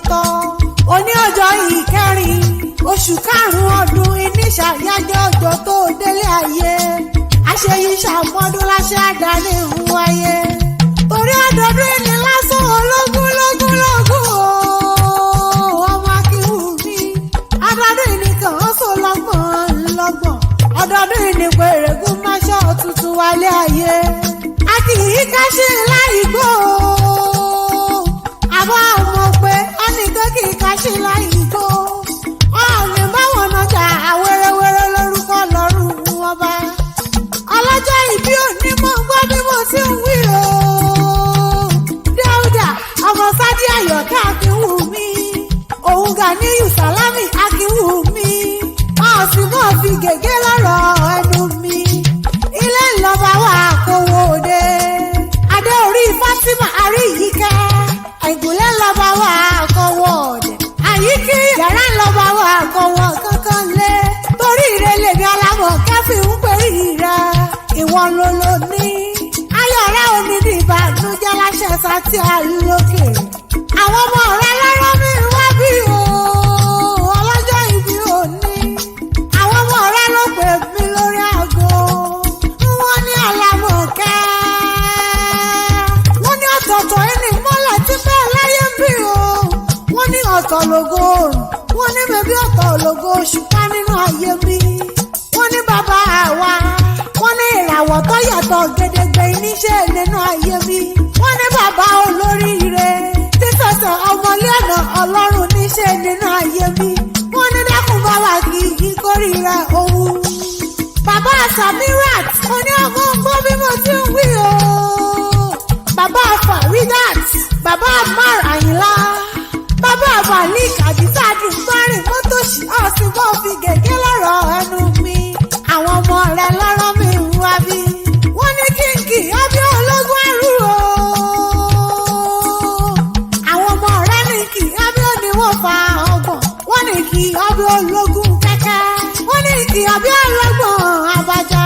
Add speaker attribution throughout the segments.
Speaker 1: lọ́tọ̀. Òní ọjọ́ ìkẹrin oṣù karùn-ún ọdún ìníṣàyájọ́ ọjọ́ tó délé ayé. Àṣeyí ṣàmọ́dún láṣẹ àdáni ń wáyé. Torí ọdọọdún ẹni lásán ológun lógún lógún o. Ọmọ Akínwùmí ọdọọdún ẹnìkan ó sọ lọ́gbọ̀n lọ́gbọ̀n. Ọdọọdún ẹni pèrègùn máṣọ́ tuntun wálé ayé. A kì í káṣí láì gbó o. Àbọ̀ ọmọ pé ọ́nìkan kì í káṣí láì gbó. Ọ̀nì báwọn nájà àwẹ́rẹ́wẹ́rẹ́ lórúkọ lọ́rùn ọba. Ọlọ́jọ́ ìbí òní mọ̀ gbọ́ bí mo ti ń wí o. Dáúdà ọmọ Sádí Àyọ̀ká Akínwùmí. Òun Gàníyù Sàlámì Akínwùmí. Ọ̀sìn mọ̀ fi gègé lọ́rọ̀ ẹnu mi. Ilé ńlọba wà kówó òde. Adé orí Fátímà Àríyíkẹ́. Àìgúnlẹ̀ ńlọba wà kówó òde. Àyíkí yàrá ńlọba wà kówó kankan lé. Torí ìrẹ̀lẹ̀ bí alámọ̀ kẹ́fì ń pèrí rẹ̀. Ìwọ ló ló ní. Ayọ̀ rẹ̀ ò ní ní ìbànújẹ́ láṣẹ sátí àlókè. Àwọn ọmọ rẹ̀ lọ́rọ́ mi wá bí o. Ọlọ́jọ́ ìbí òní. Àwọn ọmọ rẹ̀ ló pè mí lórí aago. Wọ́n ní Àlàmọ̀kẹ́. Wọ́n ní ọ̀tọ̀ọ̀tọ̀ ẹni mọ́lẹ̀ tí bẹ́ẹ̀ láyé ń bí o. Wọ́n ní ọ̀tọ̀ lógo òrùn. Wọ́n ní bèbí ọ̀tọ̀ lógo òṣùpá nínú ayé mi. Wọ́n ní bàbá wa. Wọ́n ní ìràwọ̀ tó yàtọ̀ gédégbé níṣẹ́ nínú ayé mi. Wọ́n ní bàbá olóríire. Títọ̀sọ̀ ọmọlé ọ̀nà Ọlọ́run níṣẹ́ nínú ayé mi. Wọ́n ní dákun bàbá kì í kórìíra òun. Bàbá Samirat, mo ní ọmọ gbọ́ bí mo ti ń wí o. Bàbá Faridat, bàbá Amar Àyìnlá. Bàbá Malik Àdìsá Dùnbárìn mọ́tòṣì ọ̀sìn mọ́ fi gègé lọ́rọ̀ ẹnu mi. Àwọn ọmọ rẹ̀ lọ́rọ̀ mi ń wá bí. Wọ́n ní kínkì ọbẹ̀ ológun ẹrú o. Àwọn ọmọ rẹ̀ ní kì ọbẹ̀ oníwọ̀n fa ọgbọ̀n. Wọ́n ní kì ọbẹ̀ ológun kẹ́kẹ́. Wọ́n ní kì ọbẹ̀ ọlọ́gbọ̀n abájá.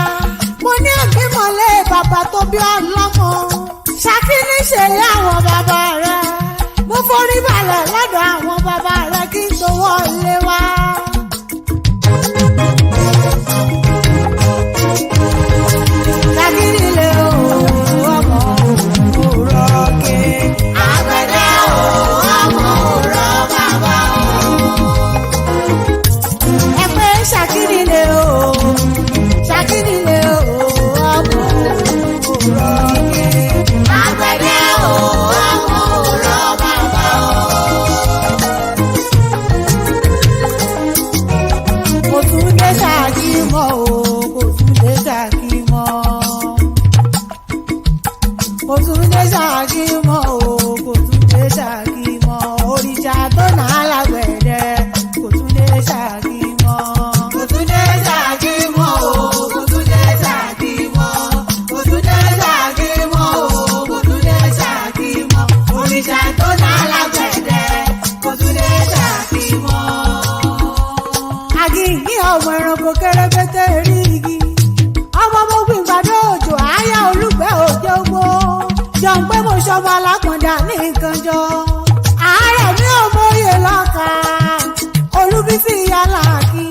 Speaker 1: Mo ní àgbémọ̀lé bàbá tó bí ọlọ́mọ. Ṣákí níṣẹ̀lẹ̀ àwọn bàbá rẹ̀. Mo forí balẹ̀ lọ́dọ̀ àwọn bàbá rẹ̀ kí n tó wọlé wá. Ṣàkínílé o, ọmọ òwúrọ̀ ké. Àgbẹ̀dẹ o, ọmọ òwúrọ̀ bàbá o. Ẹ pé ṣàkínílé o, ṣàkínílé o, ọmọ òwúrọ̀ ké. Àgbẹ̀dẹ o, ọmọ òwúrọ̀ bàbá o. Kò tún dé ṣáàkì mọ́ o, kò tún dé ṣáàkì mọ́. Kò tún dé ṣáàkì mọ́ o, kò tún dé ṣáàkì mọ́. Òrìṣà tó nà á lágbẹ̀dẹ, kò tún dé ṣáàkì mọ́. Kò tún dé ṣáàkì mọ́ o, kò tún dé ṣáàkì mọ́. Kò tún dé ṣáàkì mọ́ o, kò tún dé ṣáàkì mọ́. Òrìṣà tó nà á lágbẹ̀dẹ, kò tún dé ṣáàkì mọ́. Àgìgì ọmọ ẹranko kẹrẹbẹtẹ rí igi. Ọmọ mo gbìn gbàdó òjò àáyá olùgbẹ́ òjò gbó. Jọ̀ǹ pé mo ṣọmọ alákàndá ní nǹkan jọ. Àárẹ̀ mi ò mọyè lọ́ka. Olúbísí ìyá làákì.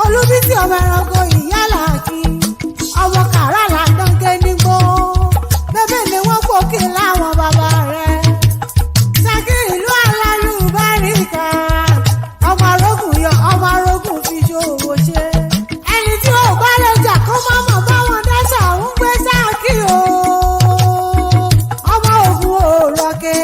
Speaker 1: Olúbísí ọmọ ẹranko ìyá làákì. Ọmọ kàrà làdánké nígbó. Bébè ni wọ́n pòkè láwọn bàbá rẹ̀. Ṣákí ìlú alálùbáríkà. Ọmọ arógùn yọ ọmọ arógùn fi ṣòwò ṣe. Ẹni tí ò bá lè jà kó má mọ̀ báwọn dáṣà ń gbé Ṣákí o. Ọmọ ògùn òrọ̀kẹ́.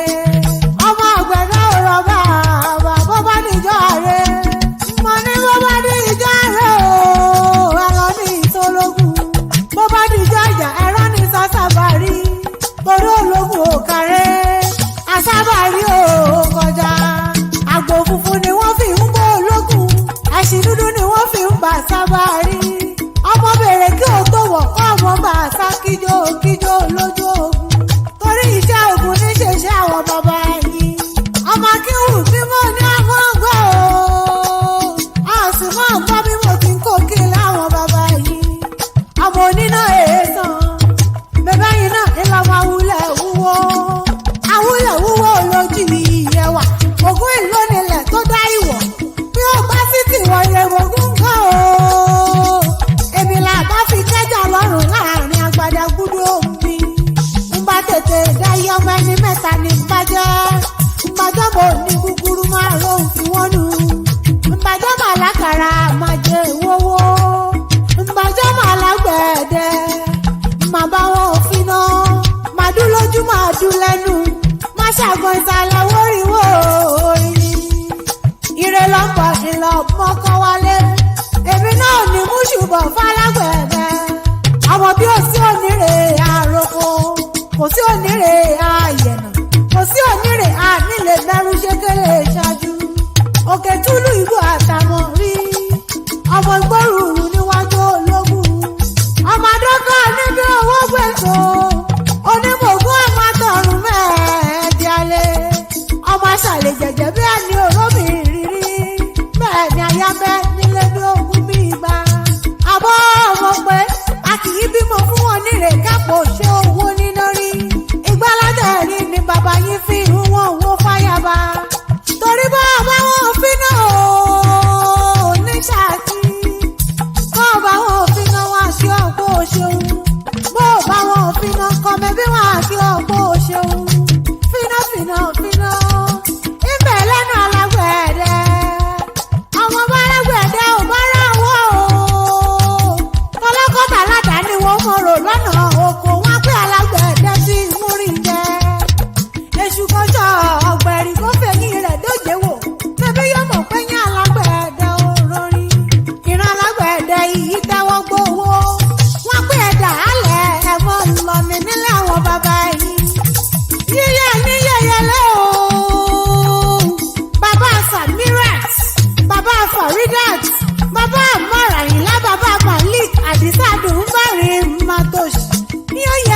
Speaker 1: ta ni bàjẹ́ mo ní kúkúrú máa rohùn kí wọ́n nù bàjẹ́ mà lákàrà máa jẹ ìwówó bàjẹ́ mà lágbẹ̀ẹ́dẹ́ mà bá wọn finá mà dún lójú mà dún lẹ́nu má ṣàgbọ́n ìsàlẹ̀ wóríwó ire lọ́pọ̀ ìlọ mọ́kọ́ wálé èmi náà ní mú ṣùgbọ́n fálágbẹ̀ẹ́dẹ́ àwọn bí ó sí onírè àròkọ kò sí onírè àyẹ̀nà kò sí onírè ànílè mẹ́rù ṣékélé ṣáájú òkè túlù ìgbò àtàmọ̀ rí ọmọ ìgbórùrù níwájú ológun ọmọ adókò níbi owó gbèsò onímọ̀gún ọmọ àtọ̀run mẹ́ẹ̀ẹ́dì alẹ́ ọmọ aṣàlẹ̀ jẹ̀jẹ̀ bí ẹni òrómì rírí bẹ́ẹ̀ ni ayábẹ́ nílé bí ogun bí ibà àbọ̀ ọmọ pé a kì í bímọ fún wọn nílé kápò ṣe owó níná rí ìgbàlódé ni bàbá yín fi ń wọ́n owó fáyàbá torí bá bá wọn fi náà ó ní ṣáàkì bá bá wọn fi náà wá sí ọ̀pọ̀ òṣèlú bó bá wọn fi náà kọ́ mẹ́bí wá sí ọ̀pọ̀ òṣèlú fínà ibẹ̀ lẹ́nu alágbẹ̀ẹ́dẹ́ ọmọ bá alágbẹ̀ẹ́dẹ́ ò bá rà wọ́ o tọ́lọ́kọ́tà aládàá ni wọ́n mọ̀rọ̀ lọ́nà oko wọn pé alágbẹ̀ẹ́dẹ́ sí múrí jẹ́ èṣù kọjọ́ ọ̀gbẹ̀rì kó fẹ̀yìn rẹ̀ dóje wò bébí yóò mọ̀ pé yín alágbẹ̀ẹ́dẹ́ òrórí ìran alágbẹ̀ẹ́dẹ́ yìí tẹ́wọ́ gbowó wọn pé ẹ̀dá alẹ́ ẹ̀mọ́ lọ́ni nílé àwọn bàbá yìí yíyẹ ní yẹyẹlé o bàbá Samirat bàbá Faridat bàbá Marayinla bàbá Malik Adisa Dunbari Matosh ní ó yẹ